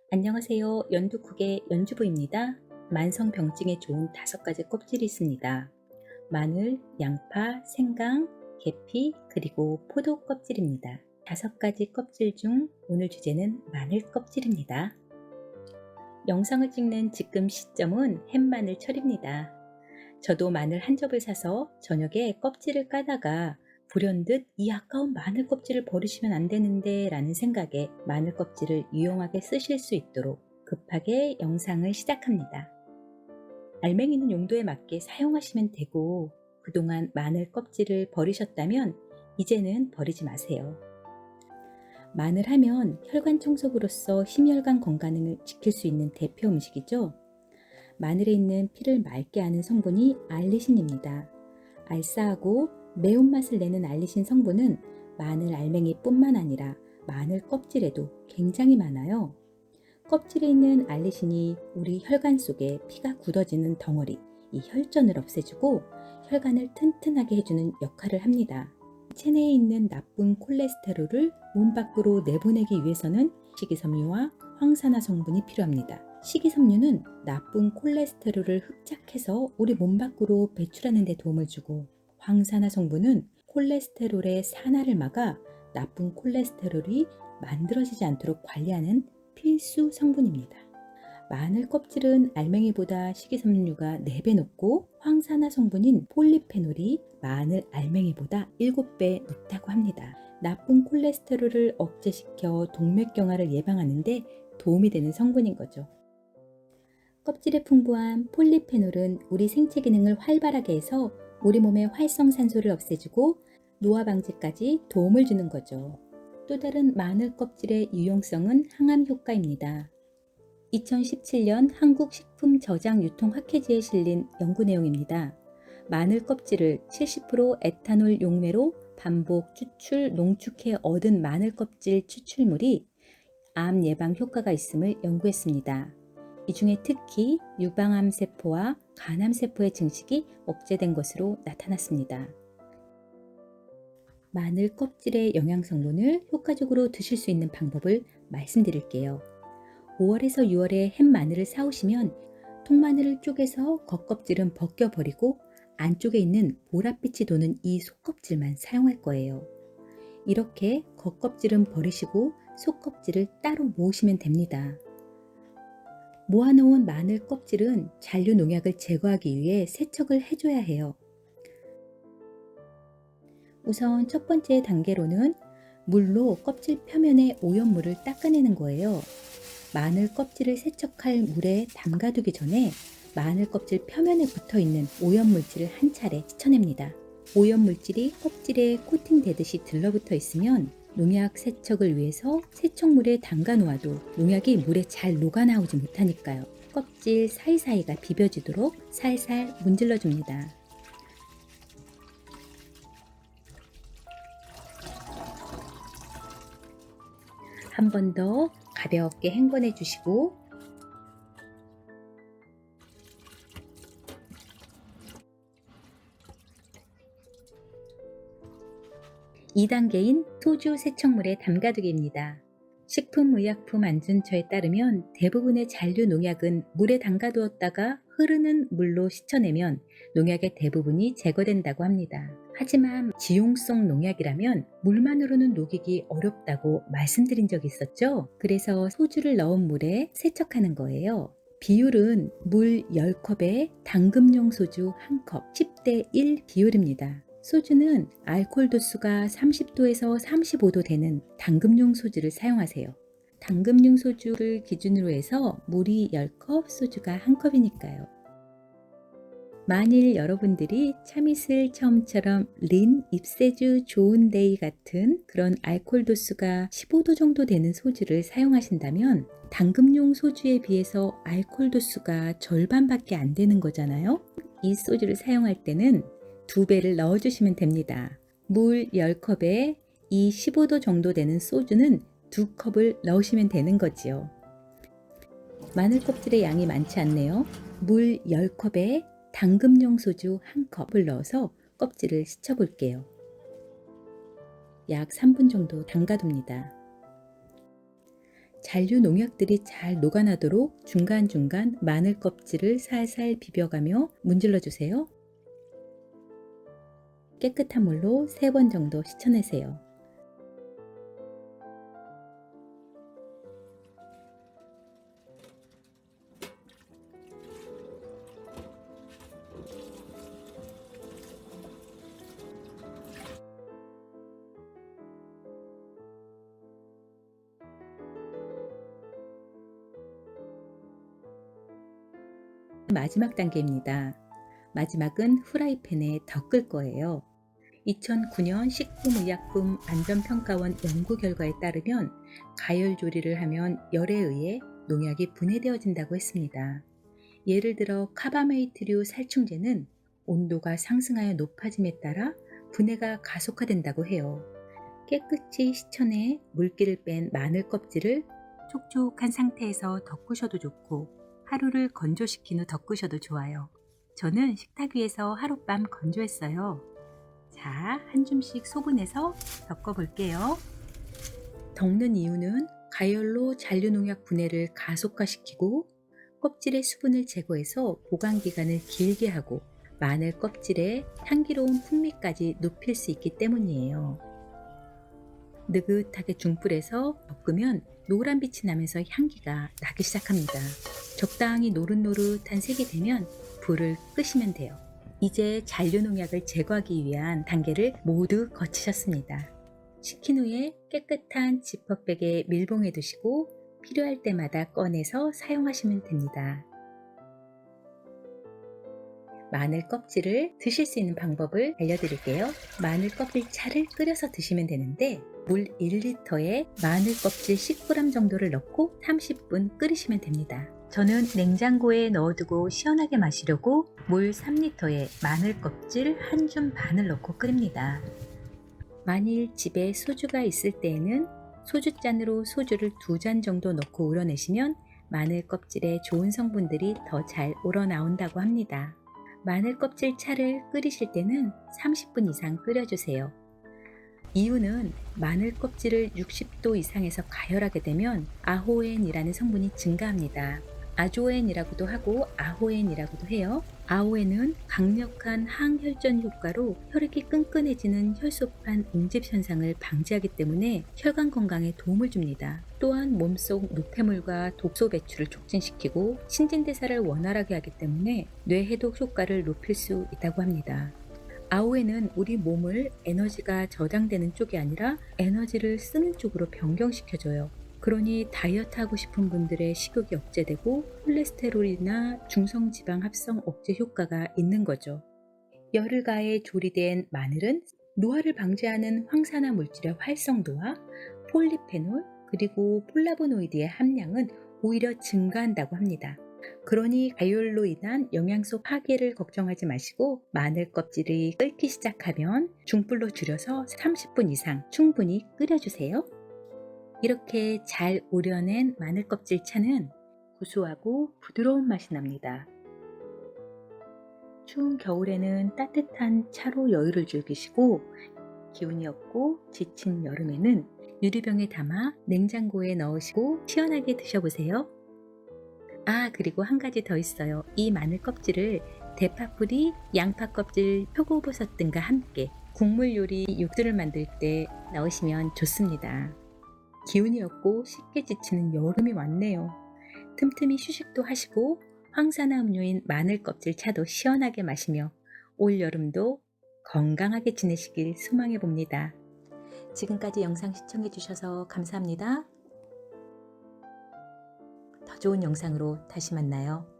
안녕하세요. 연두국의 연주부입니다. 만성병증에 좋은 5가지 껍질이 있습니다. 마늘, 양파, 생강, 계피, 그리고 포도 껍질입니다. 5가지 껍질 중 오늘 주제는 마늘 껍질입니다. 영상을 찍는 지금 시점은 햇마늘철입니다. 저도 마늘 한 접을 사서 저녁에 껍질을 까다가 불현듯 이 아까운 마늘 껍질을 버리시면 안 되는데 라는 생각에 마늘 껍질을 유용하게 쓰실 수 있도록 급하게 영상을 시작합니다. 알맹이는 용도에 맞게 사용하시면 되고 그동안 마늘 껍질을 버리셨다면 이제는 버리지 마세요. 마늘 하면 혈관 청소부로서 심혈관 건강을 지킬 수 있는 대표 음식이죠. 마늘에 있는 피를 맑게 하는 성분이 알리신입니다. 알싸하고 매운맛을 내는 알리신 성분은 마늘 알맹이뿐만 아니라 마늘 껍질에도 굉장히 많아요. 껍질에 있는 알리신이 우리 혈관 속에 피가 굳어지는 덩어리, 이 혈전을 없애주고 혈관을 튼튼하게 해주는 역할을 합니다. 체내에 있는 나쁜 콜레스테롤을 몸 밖으로 내보내기 위해서는 식이섬유와 황산화 성분이 필요합니다. 식이섬유는 나쁜 콜레스테롤을 흡착해서 우리 몸 밖으로 배출하는 데 도움을 주고 황산화 성분은 콜레스테롤의 산화를 막아 나쁜 콜레스테롤이 만들어지지 않도록 관리하는 필수 성분입니다. 마늘 껍질은 알맹이보다 식이섬유가 4배 높고 황산화 성분인 폴리페놀이 마늘 알맹이보다 7배 높다고 합니다. 나쁜 콜레스테롤을 억제시켜 동맥경화를 예방하는 데 도움이 되는 성분인 거죠. 껍질에 풍부한 폴리페놀은 우리 생체 기능을 활발하게 해서 우리 몸의 활성산소를 없애주고 노화 방지까지 도움을 주는 거죠. 또 다른 마늘 껍질의 유용성은 항암 효과입니다. 2017년 한국식품저장유통학회지에 실린 연구 내용입니다. 마늘 껍질을 70% 에탄올 용매로 반복 추출 농축해 얻은 마늘 껍질 추출물이 암 예방 효과가 있음을 연구했습니다. 이 중에 특히 유방암 세포와 간암 세포의 증식이 억제된 것으로 나타났습니다. 마늘 껍질의 영양 성분을 효과적으로 드실 수 있는 방법을 말씀드릴게요. 5월에서 6월에 햇마늘을 사오시면 통마늘을 쪼개서 겉껍질은 벗겨버리고 안쪽에 있는 보랏빛이 도는 이 속껍질만 사용할 거예요. 이렇게 겉껍질은 버리시고 속껍질을 따로 모으시면 됩니다. 모아놓은 마늘 껍질은 잔류 농약을 제거하기 위해 세척을 해줘야 해요. 우선 첫 번째 단계로는 물로 껍질 표면의 오염물을 닦아내는 거예요. 마늘 껍질을 세척할 물에 담가두기 전에 마늘 껍질 표면에 붙어있는 오염물질을 한 차례 씻어냅니다. 오염물질이 껍질에 코팅되듯이 들러붙어 있으면 농약 세척을 위해서 세척물에 담가 놓아도 농약이 물에 잘 녹아나오지 못하니까요. 껍질 사이사이가 비벼지도록 살살 문질러 줍니다. 한 번 더 가볍게 헹궈내 주시고 (2단계인) 소주 세척물에 담가두기입니다. 식품의약품 안전처에 따르면 대부분의 잔류 농약은 물에 담가두었다가 흐르는 물로 씻어내면 농약의 대부분이 제거된다고 합니다. 하지만 지용성 농약이라면 물만으로는 녹이기 어렵다고 말씀드린 적이 있었죠? 그래서 소주를 넣은 물에 세척하는 거예요. 비율은 물 10컵에 당금용 소주 1컵, 10대 1 비율입니다. 소주는 알코올 도수가 30도에서 35도 되는 당금용 소주를 사용하세요. 당금용 소주를 기준으로 해서 물이 10컵, 소주가 1컵이니까요. 만일 여러분들이 참이슬 처음처럼 린, 잎새주, 좋은데이 같은 그런 알코올 도수가 15도 정도 되는 소주를 사용하신다면 당금용 소주에 비해서 알코올 도수가 절반밖에 안 되는 거잖아요. 이 소주를 사용할 때는 2배를 넣어주시면 됩니다. 물 10컵에 이 15도 정도 되는 소주는 2컵을 넣으시면 되는 거지요. 마늘 껍질의 양이 많지 않네요. 물 10컵에 당금용 소주 1컵을 넣어서 껍질을 씻어 볼게요. 약 3분 정도 담가둡니다. 잔류 농약들이 잘 녹아나도록 중간중간 마늘 껍질을 살살 비벼가며 문질러 주세요. 깨끗한 물로 3번 정도 씻어내세요. 마지막 단계입니다. 마지막은 후라이팬에 덮을 거예요. 2009년 식품의약품 안전평가원 연구 결과에 따르면 가열 조리를 하면 열에 의해 농약이 분해되어진다고 했습니다. 예를 들어 카바메이트류 살충제는 온도가 상승하여 높아짐에 따라 분해가 가속화된다고 해요. 깨끗이 씻어내 물기를 뺀 마늘 껍질을 촉촉한 상태에서 덮으셔도 좋고 하루를 건조시킨 후 덮으셔도 좋아요. 저는 식탁 위에서 하룻밤 건조했어요. 자, 한 줌씩 소분해서 덮어 볼게요. 덮는 이유는 가열로 잔류농약 분해를 가속화시키고 껍질의 수분을 제거해서 보관 기간을 길게 하고 마늘 껍질의 향기로운 풍미까지 높일 수 있기 때문이에요. 느긋하게 중불에서 볶으면 노란빛이 나면서 향기가 나기 시작합니다. 적당히 노릇노릇한 색이 되면 불을 끄시면 돼요. 이제 잔류농약을 제거하기 위한 단계를 모두 거치셨습니다. 식힌 후에 깨끗한 지퍼백에 밀봉해 두시고 필요할 때마다 꺼내서 사용하시면 됩니다. 마늘 껍질을 드실 수 있는 방법을 알려드릴게요. 마늘 껍질 차를 끓여서 드시면 되는데 물 1리터에 마늘 껍질 10g 정도를 넣고 30분 끓이시면 됩니다. 저는 냉장고에 넣어두고 시원하게 마시려고 물 3리터에 마늘 껍질 1줌 반을 넣고 끓입니다. 만일 집에 소주가 있을 때에는 소주잔으로 소주를 2잔 정도 넣고 우려내시면 마늘 껍질에 좋은 성분들이 더 잘 우러나온다고 합니다. 마늘 껍질 차를 끓이실 때는 30분 이상 끓여주세요. 이유는 마늘 껍질을 60도 이상에서 가열하게 되면 아호엔이라는 성분이 증가합니다. 아조엔이라고도 하고 아호엔이라고도 해요. 아호엔은 강력한 항혈전 효과로 혈액이 끈끈해지는 혈소판 응집 현상을 방지하기 때문에 혈관 건강에 도움을 줍니다. 또한 몸속 노폐물과 독소 배출을 촉진시키고 신진대사를 원활하게 하기 때문에 뇌해독 효과를 높일 수 있다고 합니다. 아호에는 우리 몸을 에너지가 저장되는 쪽이 아니라 에너지를 쓰는 쪽으로 변경시켜줘요. 그러니 다이어트 하고 싶은 분들의 식욕이 억제되고 콜레스테롤이나 중성지방 합성 억제 효과가 있는 거죠. 열을 가해 조리된 마늘은 노화를 방지하는 황산화 물질의 활성도와 폴리페놀 그리고 폴라보노이드의 함량은 오히려 증가한다고 합니다. 그러니 가열로 인한 영양소 파괴를 걱정하지 마시고 마늘 껍질이 끓기 시작하면 중불로 줄여서 30분 이상 충분히 끓여주세요. 이렇게 잘 우려낸 마늘 껍질 차는 구수하고 부드러운 맛이 납니다. 추운 겨울에는 따뜻한 차로 여유를 즐기시고 기운이 없고 지친 여름에는 유리병에 담아 냉장고에 넣으시고 시원하게 드셔보세요. 그리고 한 가지 더 있어요. 이 마늘 껍질을 대파뿌리, 양파 껍질, 표고버섯 등과 함께 국물 요리 육수를 만들 때 넣으시면 좋습니다. 기운이 없고 쉽게 지치는 여름이 왔네요. 틈틈이 휴식도 하시고 황산화 음료인 마늘 껍질 차도 시원하게 마시며 올 여름도 건강하게 지내시길 소망해 봅니다. 지금까지 영상 시청해 주셔서 감사합니다. 더 좋은 영상으로 다시 만나요.